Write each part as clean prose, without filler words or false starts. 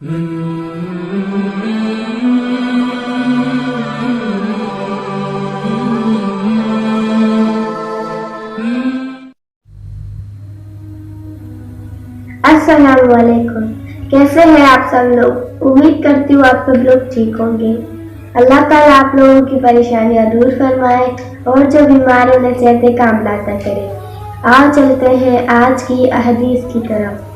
अस्सलाम वालेकुम। कैसे हैं आप सब लोग? उम्मीद करती हूँ आप सब लोग ठीक होंगे। अल्लाह ताला आप लोगों की परेशानियां दूर फरमाए और जो बीमार उन्हें सेहत कामला अता करे। आओ चलते हैं आज की हदीस की तरफ।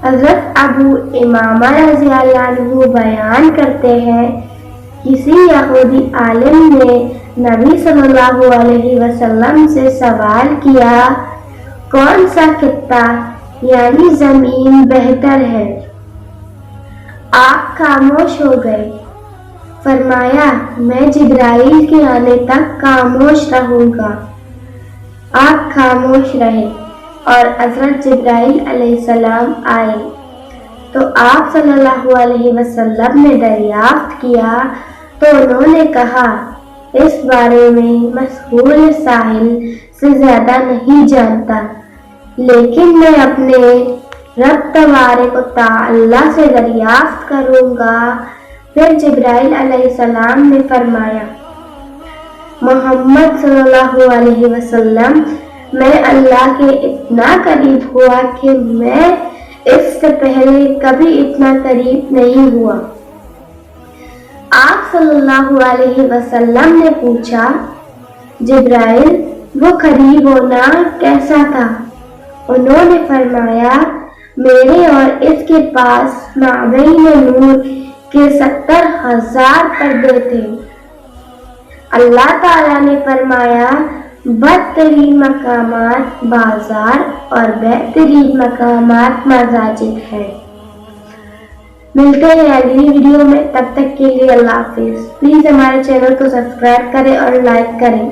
हज़रत अबू इमामा रज़ी अल्लाह अन्हु बयान करते हैं, किसी यहूदी आलिम ने नबी सल्लल्लाहु अलैहि वसल्लम से सवाल किया, कौन सा खित्ता यानी जमीन बेहतर है? आप खामोश हो गए। फरमाया, मैं जिब्राइल के आने तक खामोश रहूंगा। आप खामोश रहे और हज़रत जिब्राइल अलैहिस्सलाम आए तो आप सल्लल्लाहु अलैहि वसल्लम ने दरियाफ्त किया तो उन्होंने कहा, इस बारे में मशहूर साहिल से ज्यादा नहीं जानता, लेकिन मैं अपने रब तबारक व तआला से दरियाफ्त करूंगा। फिर जिब्राइल अलैहिस्सलाम ने फरमाया, मोहम्मद सल्लल्लाहु अलैहि वसल्लम, मैं अल्लाह के इतना करीब हुआ कि मैं इससे पहले कभी इतना करीब नहीं हुआ। आप सल्लल्लाहु अलैहि वसल्लम ने पूछा, जिब्राइल वो करीब होना कैसा था? उन्होंने फरमाया, मेरे और इसके पास माबैन नूर के 70,000 पर्दे थे। अल्लाह ताला ने फरमाया, बदतरीन मकामात बाजार और बेहतरीन मकामात मसाजिद है। मिलते हैं अगली वीडियो में, तब तक के लिए अल्लाह हाफिज। प्लीज हमारे चैनल को सब्सक्राइब करें और लाइक करें।